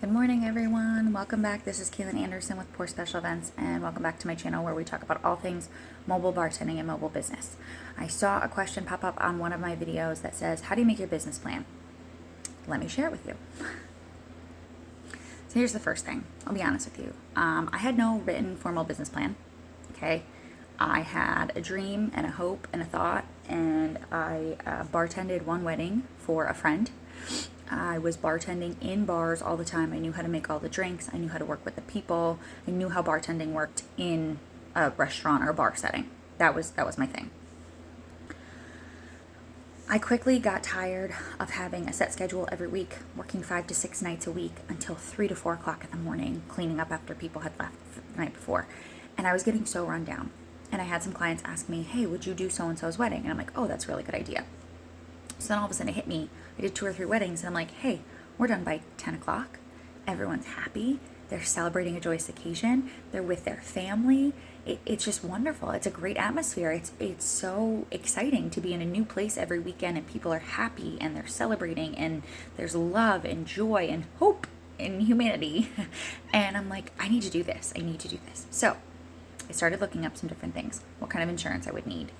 Good morning, everyone. Welcome back. This is Kaelin Anderson with Pour Special Events, and welcome back to my channel where we talk about all things mobile bartending and mobile business. I saw a question pop up on one of my videos that says, how do you make your business plan? Let me share it with you. So here's the first thing. I'll be honest with you. I had no written formal business plan. Okay. I had a dream and a hope and a thought, and I bartended one wedding for a friend. I was bartending in bars all the time. I knew how to make all the drinks. I knew how to work with the people. I knew how bartending worked in a restaurant or a bar setting. That was my thing. I quickly got tired of having a set schedule every week, working 5 to 6 nights a week until 3 to 4 o'clock in the morning, cleaning up after people had left the night before. And I was getting so run down. And I had some clients ask me, hey, would you do so-and-so's wedding? And I'm like, oh, that's a really good idea. So then all of a sudden it hit me. I did 2 or 3 weddings, and I'm like, hey, we're done by 10 o'clock. Everyone's happy. They're celebrating a joyous occasion. They're with their family. It's just wonderful. It's a great atmosphere. It's so exciting to be in a new place every weekend, and people are happy and they're celebrating, and there's love and joy and hope in humanity. And I'm like, I need to do this. I need to do this. So I started looking up some different things, what kind of insurance I would need,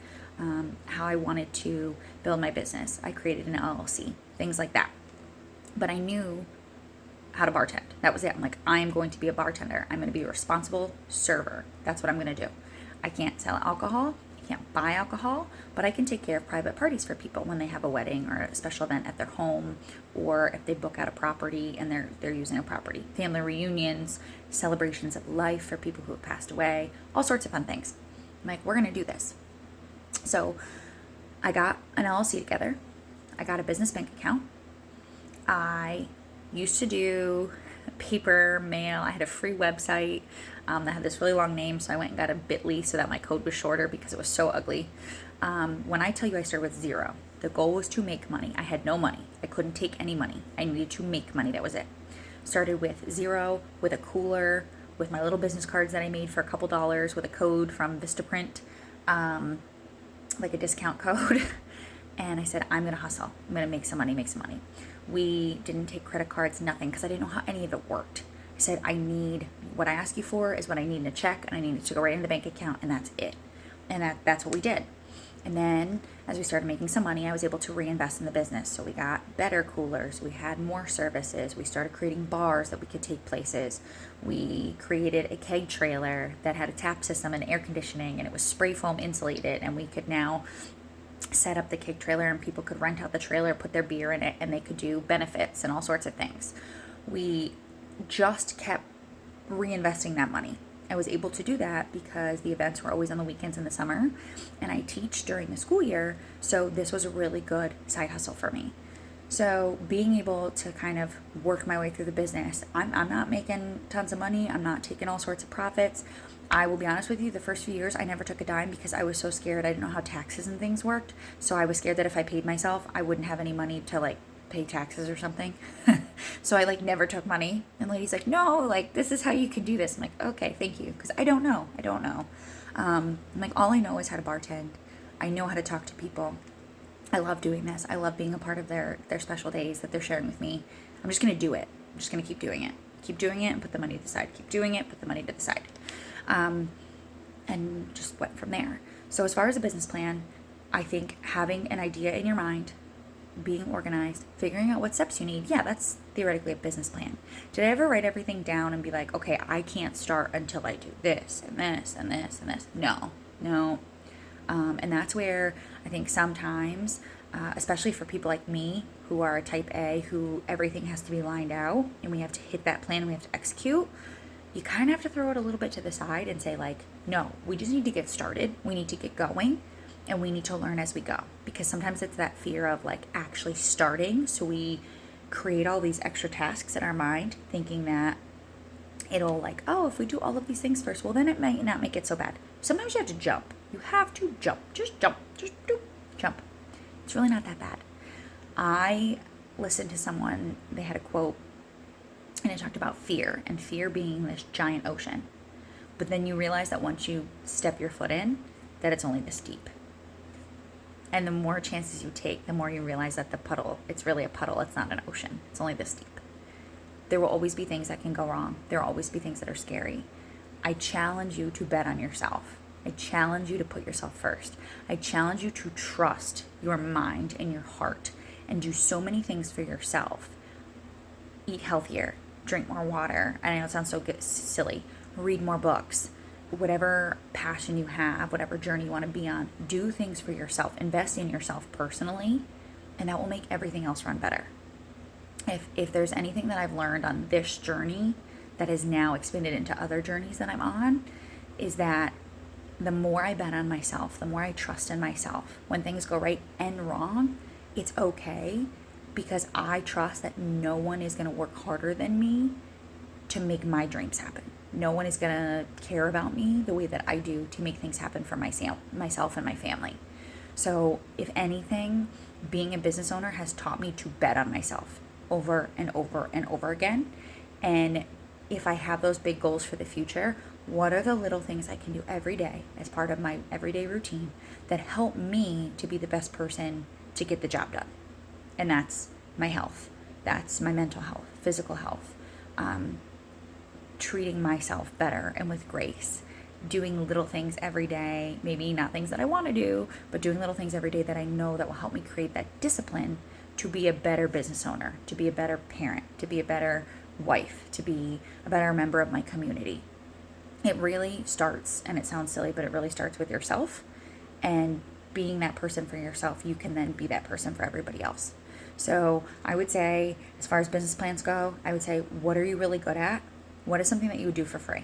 how I wanted to build my business. I created an LLC, things like that. But I knew how to bartend. That was it. I'm like, I am going to be a bartender. I'm going to be a responsible server. That's what I'm going to do. I can't sell alcohol. I can't buy alcohol, but I can take care of private parties for people when they have a wedding or a special event at their home, or if they book out a property and they're using a property. Family reunions, celebrations of life for people who have passed away, all sorts of fun things. I'm like, we're going to do this. So I got an LLC together. I got a business bank account. I used to do paper mail. I had a free website that had this really long name, so I went and got a bit.ly so that my code was shorter because it was so ugly. When I tell you I started with zero, the goal was to make money. I had no money. I couldn't take any money. I needed to make money. That was it. Started with zero, with a cooler, with my little business cards that I made for a couple dollars, with a code from Vistaprint, like a discount code. And I said, I'm going to hustle. I'm going to make some money, We didn't take credit cards, nothing, because I didn't know how any of it worked. I said, what I ask you for is what I need in a check, and I need it to go right into the bank account, and that's it. And that's what we did. And then as we started making some money, I was able to reinvest in the business. So we got better coolers. We had more services. We started creating bars that we could take places. We created a keg trailer that had a tap system and air conditioning, and it was spray foam insulated, and we could now set up the keg trailer and people could rent out the trailer, put their beer in it, and they could do benefits and all sorts of things. We just kept reinvesting that money. I was able to do that because the events were always on the weekends in the summer, and I teach during the school year, so this was a really good side hustle for me. So being able to kind of work my way through the business, I'm not making tons of money. I'm not taking all sorts of profits. I will be honest with you, the first few years I never took a dime because I was so scared. I didn't know how taxes and things worked. So I was scared that if I paid myself, I wouldn't have any money to like pay taxes or something. So I like never took money. And lady's like, no, like this is how you can do this. I'm like, okay, thank you. Because I don't know. I'm like, all I know is how to bartend. I know how to talk to people. I love doing this. I love being a part of their special days that they're sharing with me. I'm just going to do it. I'm just going to keep doing it. Keep doing it and put the money to the side. Keep doing it, put the money to the side. And just went from there. So as far as a business plan, I think having an idea in your mind, being organized, figuring out what steps you need, yeah, that's theoretically a business plan. Did I ever write everything down and be like, okay, I can't start until I do this and this and this and this? No. And that's where I think sometimes, especially for people like me who are a type A, who everything has to be lined out and we have to hit that plan and we have to execute, you kind of have to throw it a little bit to the side and say like, no, we just need to get started. We need to get going and we need to learn as we go, because sometimes it's that fear of like actually starting. So we create all these extra tasks in our mind thinking that it'll like, oh, if we do all of these things first, well, then it might not make it so bad. Sometimes you have to jump. You have to jump. Just jump. Just jump. It's really not that bad. I listened to someone, they had a quote, and it talked about fear, and fear being this giant ocean. But then you realize that once you step your foot in, that it's only this deep. And the more chances you take, the more you realize that the puddle, it's really a puddle. It's not an ocean. It's only this deep. There will always be things that can go wrong. There will always be things that are scary. I challenge you to bet on yourself. I challenge you to put yourself first. I challenge you to trust your mind and your heart and do so many things for yourself. Eat healthier, drink more water. I know it sounds so silly. Read more books. Whatever passion you have, whatever journey you want to be on, do things for yourself. Invest in yourself personally, and that will make everything else run better. If there's anything that I've learned on this journey that is now expanded into other journeys that I'm on, is that the more I bet on myself, the more I trust in myself, when things go right and wrong, it's okay, because I trust that no one is going to work harder than me to make my dreams happen. No one is going to care about me the way that I do to make things happen for myself and my family. So if anything, being a business owner has taught me to bet on myself over and over and over again. And if I have those big goals for the future, what are the little things I can do every day as part of my everyday routine that help me to be the best person to get the job done? And that's my health. That's my mental health, physical health, treating myself better and with grace, doing little things every day, maybe not things that I want to do, but doing little things every day that I know that will help me create that discipline to be a better business owner, to be a better parent, to be a better wife, to be a better member of my community. It really starts, and it sounds silly, but it really starts with yourself, and being that person for yourself, you can then be that person for everybody else. So I would say, as far as business plans go, I would say, what are you really good at? What is something that you would do for free?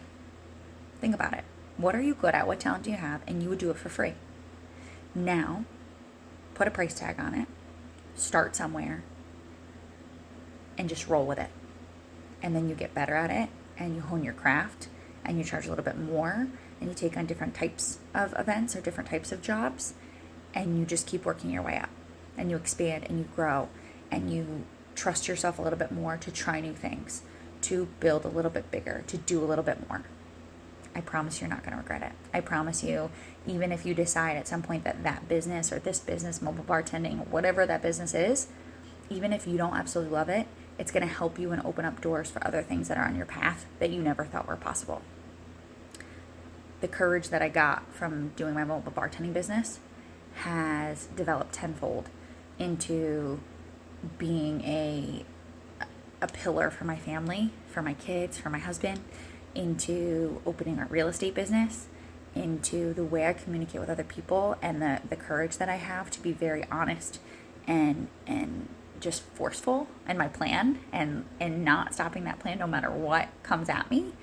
Think about it. What are you good at? What talent do you have? And you would do it for free. Now, put a price tag on it. Start somewhere. And just roll with it. And then you get better at it. And you hone your craft. And you charge a little bit more. And you take on different types of events or different types of jobs. And you just keep working your way up. And you expand and you grow. And you trust yourself a little bit more to try new things. To build a little bit bigger. To do a little bit more. I promise you're not going to regret it. I promise you, even if you decide at some point that that business or this business, mobile bartending, whatever that business is, even if you don't absolutely love it, it's going to help you and open up doors for other things that are on your path that you never thought were possible. The courage that I got from doing my mobile bartending business has developed tenfold into being a pillar for my family, for my kids, for my husband, into opening a real estate business, into the way I communicate with other people, and the courage that I have to be very honest and just forceful in my plan and not stopping that plan no matter what comes at me.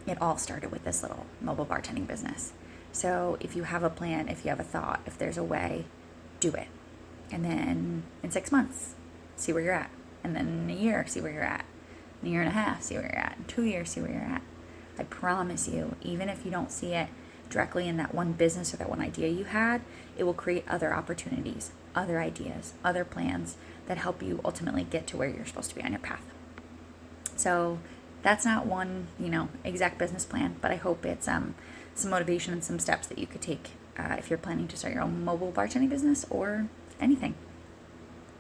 It all started with this little mobile bartending business. So if you have a plan, if you have a thought, if there's a way, do it. And then in 6 months, see where you're at. And then in a year, see where you're at. In a year and a half, see where you're at. In 2 years, see where you're at. I promise you, even if you don't see it directly in that one business or that one idea you had, it will create other opportunities, other ideas, other plans that help you ultimately get to where you're supposed to be on your path. So that's not one, exact business plan, but I hope it's some motivation and some steps that you could take if you're planning to start your own mobile bartending business or anything.